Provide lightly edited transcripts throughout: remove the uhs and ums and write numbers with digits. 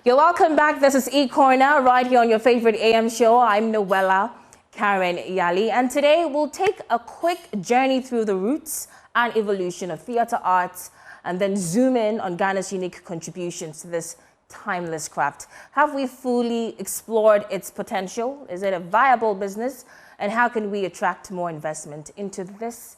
You're welcome back. This is E-Corner right here on your favorite AM show. I'm Noella Karen Yali, and today we'll take a quick journey through the roots and evolution of theatre arts and then zoom in on Ghana's unique contributions to this timeless craft. Have we fully explored its potential? Is it a viable business? And how can we attract more investment into this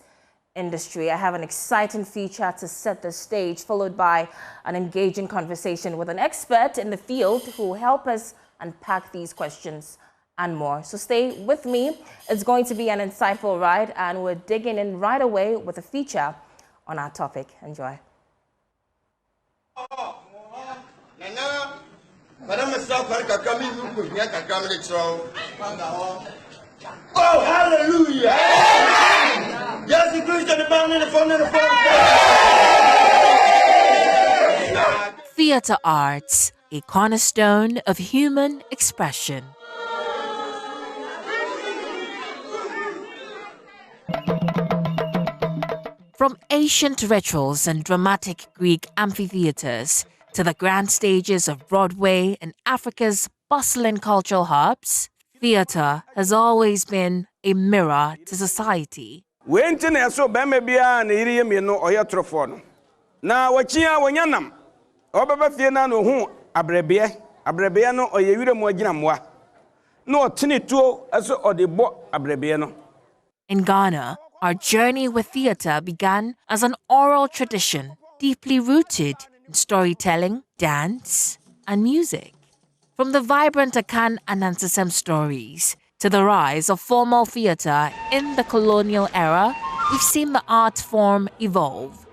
industry? I have an exciting feature to set the stage, followed by an engaging conversation with an expert in the field who will help us unpack these questions and more. So stay with me. It's going to be an insightful ride, and we're digging in right away with a feature on our topic. Enjoy. Oh, hallelujah! Yes, the Christian, the man in the phone, in the phone. Theatre arts, a cornerstone of human expression. From ancient rituals and dramatic Greek amphitheaters to the grand stages of Broadway and Africa's bustling cultural hubs, theatre has always been a mirror to society. Went in so Bamabia and Iriam no Oyatrophone. Now, what chia wanyanam? Obaba Fiena no who Abrebiano or Yura Mojinamwa. No tinito as or the bo Abrebiano. In Ghana, our journey with theatre began as an oral tradition deeply rooted in storytelling, dance, and music. From the vibrant Akan and Nansesem stories to the rise of formal theatre in the colonial era, we've seen the art form evolve.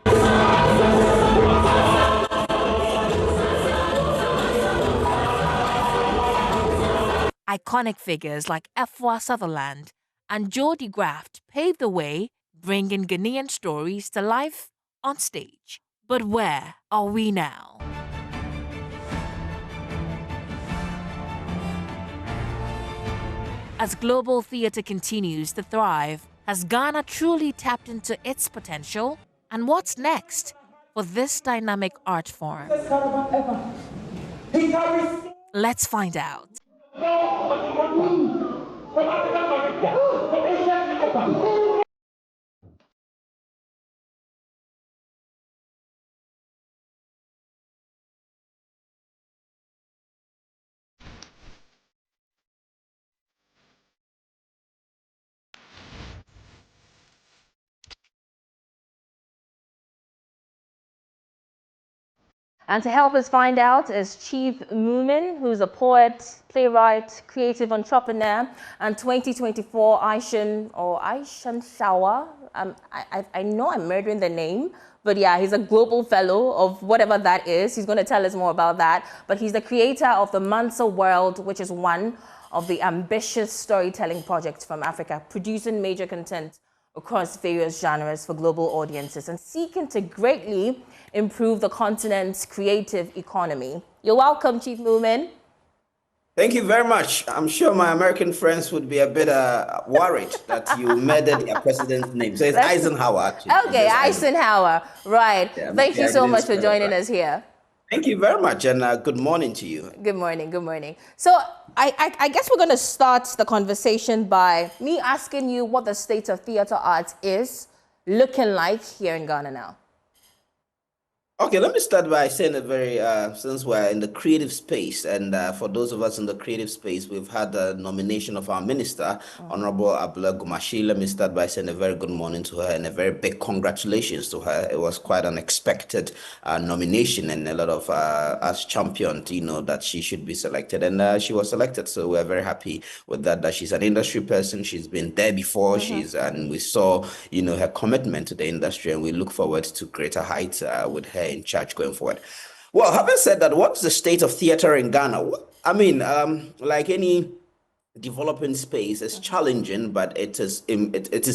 Iconic figures like Efwa Sutherland and Geordie Graft paved the way, bringing Ghanaian stories to life on stage. But where are we now? As global theatre continues to thrive, has Ghana truly tapped into its potential? And what's next for this dynamic art form? Let's find out. And to help us find out is Chief Moomin, who's a poet, playwright, creative entrepreneur, and 2024 Aishan Shawa. I know I'm murdering the name, but yeah, he's a global fellow of whatever that is. He's going to tell us more about that. But he's the creator of the Mansa World, which is one of the ambitious storytelling projects from Africa, producing major content across various genres for global audiences and seeking to greatly improve the continent's creative economy. You're welcome, Chief Moomin. Thank you very much. I'm sure my American friends would be a bit worried that you murdered their president's name. So it's Eisenhower, actually. Okay, Eisenhower. Right. Yeah, Thank you so much for joining us here. Thank you very much, and good morning to you. Good morning, good morning. So I guess we're going to start the conversation by me asking you what the state of theatre arts is looking like here in Ghana now. Okay, let me start by saying a very, since we're in the creative space, and for those of us in the creative space, we've had the nomination of our minister, Honorable Abdullah Gumashi. Let me start by saying a very good morning to her and a very big congratulations to her. It was quite an unexpected nomination, and a lot of us championed, that she should be selected, and she was selected. So we're very happy with that she's an industry person. She's been there before. And we saw, her commitment to the industry, and we look forward to greater heights with her in charge going forward. Well, having said that, what's the state of theater in Ghana? I mean, like any developing space is challenging, but it is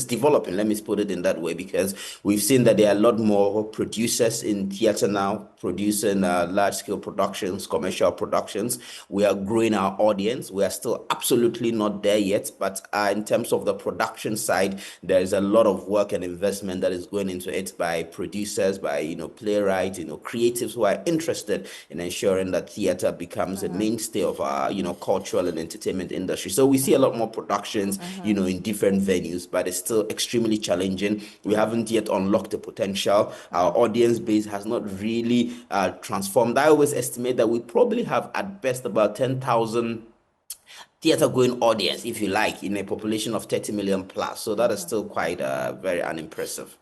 developing. Let me put it in that way, because we've seen that there are a lot more producers in theater now producing large scale productions, commercial productions. We are growing our audience. We are still absolutely not there yet, but in terms of the production side, there is a lot of work and investment that is going into it by producers, by playwrights, creatives who are interested in ensuring that theater becomes a mainstay of our cultural and entertainment industry. So we see a lot more productions, in different venues, but it's still extremely challenging. We haven't yet unlocked the potential. Our audience base has not really transformed. I always estimate that we probably have at best about 10,000 theater going audience, if you like, in a population of 30 million plus. So that is still quite very unimpressive.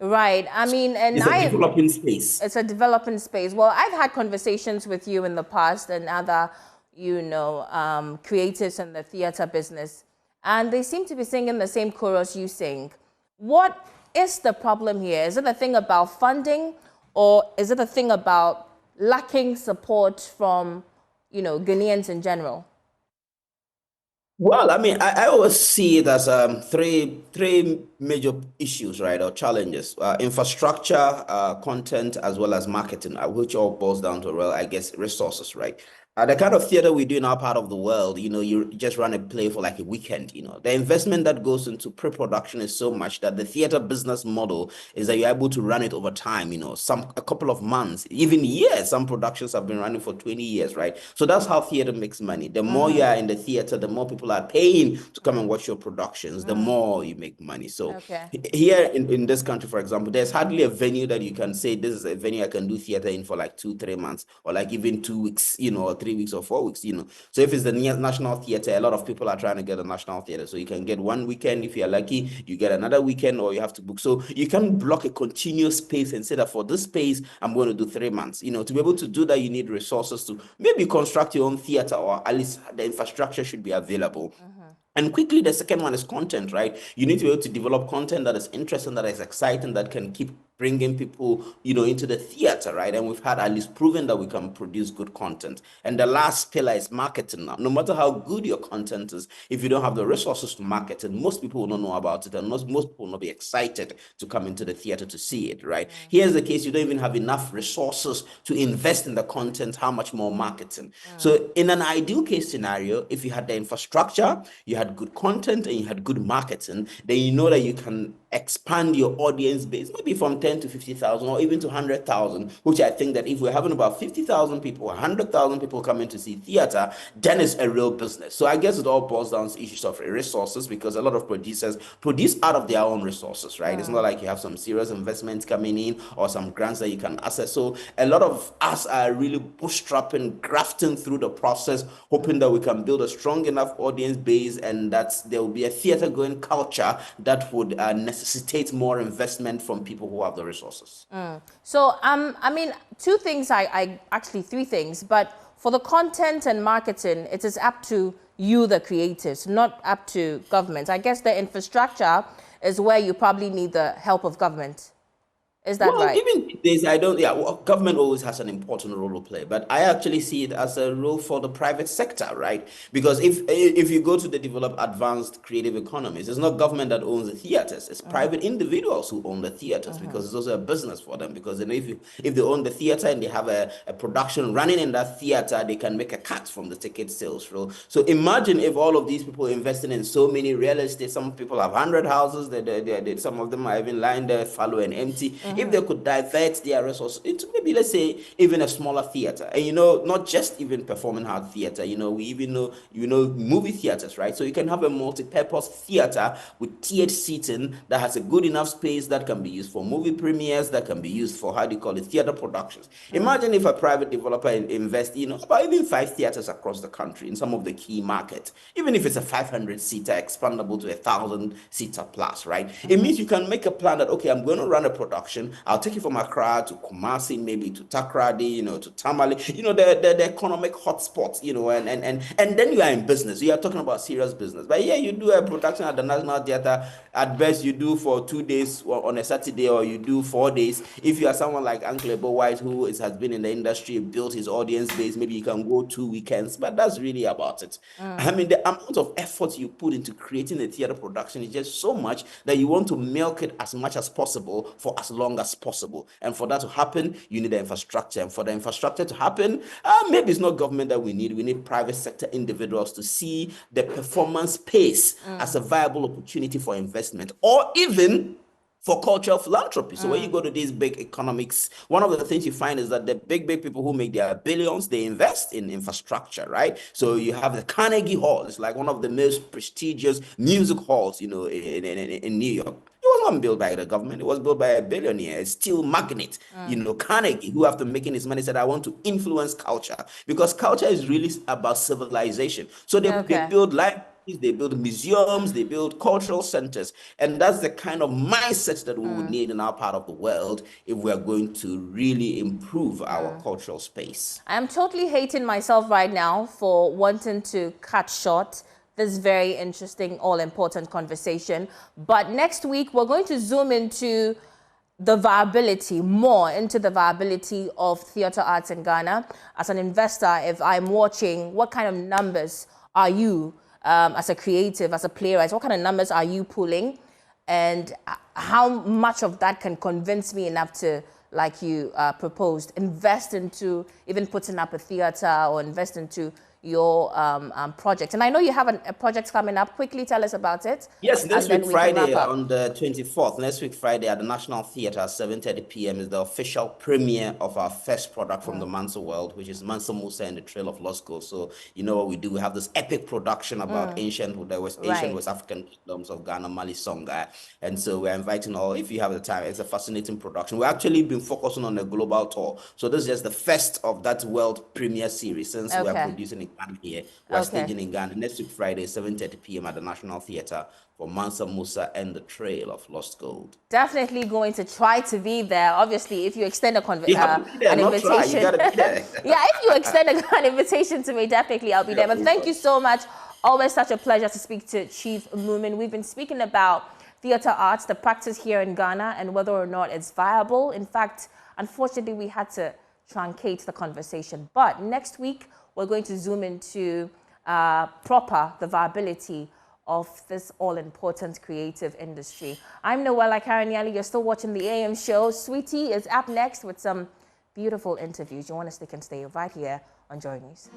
Right. I mean, and it's a developing space. It's a developing space. Well, I've had conversations with you in the past and other creatives in the theater business, and they seem to be singing the same chorus you sing. What is the problem here? Is it a thing about funding, or is it a thing about lacking support from, Ghanaians in general? Well, I mean, I always see it as three major issues, right, or challenges: infrastructure, content, as well as marketing, which all boils down to, well, I guess, resources, right? The kind of theater we do in our part of the world, you just run a play for like a weekend. The investment that goes into pre-production is so much that the theater business model is that you're able to run it over time, a couple of months, even years. Some productions have been running for 20 years, right? So that's how theater makes money. The more you are in the theater, the more people are paying to come and watch your productions, the more you make money. So here in this country, for example, there's hardly a venue that you can say, this is a venue I can do theater in for like 2-3 months, or like even 2 weeks, or 3 weeks or 4 weeks, So if it's the National Theatre, a lot of people are trying to get a National Theatre. So you can get one weekend. If you're lucky, you get another weekend, or you have to book. So you can block a continuous space and say that for this space, I'm going to do 3 months. To be able to do that, you need resources to maybe construct your own theatre, or at least the infrastructure should be available. And quickly, the second one is content, right? You need to be able to develop content that is interesting, that is exciting, that can keep bringing people, into the theater, right? And we've had at least proven that we can produce good content. And the last pillar is marketing now. No matter how good your content is, if you don't have the resources to market it, most people will not know about it, and most people will not be excited to come into the theater to see it, right? Here's the case: you don't even have enough resources to invest in the content, how much more marketing? So in an ideal case scenario, if you had the infrastructure, you had good content, and you had good marketing, then you know that you can expand your audience base, maybe from 10 to 50,000, or even to 100,000, which I think that if we're having about 50,000 people, 100,000 people coming to see theater, then it's a real business. So I guess it all boils down to issues of resources, because a lot of producers produce out of their own resources, right? It's not like you have some serious investments coming in or some grants that you can access. So a lot of us are really bootstrapping, grafting through the process, hoping that we can build a strong enough audience base, and that there will be a theater going culture that would necessitate more investment from people who have the resources. So, I mean, three things, but for the content and marketing, it is up to you, the creators, not up to government. I guess the infrastructure is where you probably need the help of government. Is that right? Even this, government always has an important role to play, but I actually see it as a role for the private sector, right? Because if you go to the developed, advanced, creative economies, it's not government that owns the theaters; it's private individuals who own the theaters, because it's also a business for them. Because then if they own the theater and they have a production running in that theater, they can make a cut from the ticket sales role. So imagine if all of these people investing in so many real estate. Some people have 100 houses. Some of them are even lying there, fallow and empty. If they could divert their resources into maybe, let's say, even a smaller theater, and not just even performing art theater, we even know, movie theaters, right? So you can have a multi-purpose theater with tiered seating that has a good enough space that can be used for movie premieres, that can be used for, theater productions. Imagine if a private developer invests, about even 5 theaters across the country in some of the key markets, even if it's a 500-seater expandable to 1,000-seater plus, right? It means you can make a plan that, okay, I'm going to run a production production. I'll take you from Accra to Kumasi, maybe to Takrady, to Tamale, the economic hotspots, and then you are in business. You are talking about serious business. But yeah, you do a production at the National Theatre. At best, you do for 2 days on a Saturday, or you do 4 days. If you are someone like Uncle Ebo White, who has been in the industry, built his audience base, maybe you can go 2 weekends, but that's really about it. I mean, the amount of effort you put into creating a theater production is just so much that you want to milk it as much as possible for as long as possible. And for that to happen, you need the infrastructure. And for the infrastructure to happen, maybe it's not government that we need private sector individuals to see the performance pace as a viable opportunity for investment, or even for cultural philanthropy. So when you go to these big economics, one of the things you find is that the big people who make their billions, they invest in infrastructure, right? So you have the Carnegie Hall. It's like one of the most prestigious music halls, in New York. It was not built by the government. It was built by a billionaire, a steel magnate, Carnegie, who after making his money said, I want to influence culture, because culture is really about civilization. So they build libraries, they build museums, they build cultural centers. And that's the kind of mindset that we would need in our part of the world if we are going to really improve our cultural space. I'm totally hating myself right now for wanting to cut short this very interesting, all-important conversation. But next week, we're going to zoom into the viability of theater arts in Ghana. As an investor, if I'm watching, what kind of numbers are you, as a creative, as a playwright, what kind of numbers are you pulling? And how much of that can convince me enough to, like you proposed, invest into even putting up a theater, or invest into your project? And I know you have a project coming up. Quickly tell us about it. Yes, next week Friday on the 24th, next week Friday at the National Theatre at 7:30 p.m. is the official premiere of our first product from the Mansa world, which is Mansa Musa and the Trail of Lost Gold. So you know what we do. We have this epic production about ancient West African kingdoms of Ghana, Mali, Songhai. And so we're inviting all, if you have the time. It's a fascinating production. We've actually been focusing on a global tour. So this is just the first of that world premiere series, since we are producing it here. We're staging in Ghana next week Friday, 7:30 p.m. at the National Theatre for Mansa Musa and the Trail of Lost Gold. Definitely going to try to be there. Obviously, if you extend an invitation. If you extend an invitation to me, definitely I'll be there. But thank you so much. Always such a pleasure to speak to Chief Moomin. We've been speaking about theater arts, the practice here in Ghana, and whether or not it's viable. In fact, unfortunately, we had to truncate the conversation. But next week, we're going to zoom into the viability of this all-important creative industry. I'm Noella Karen-Yali. You're still watching the AM show. Sweetie is up next with some beautiful interviews. You want to stick and stay right here on Joy News.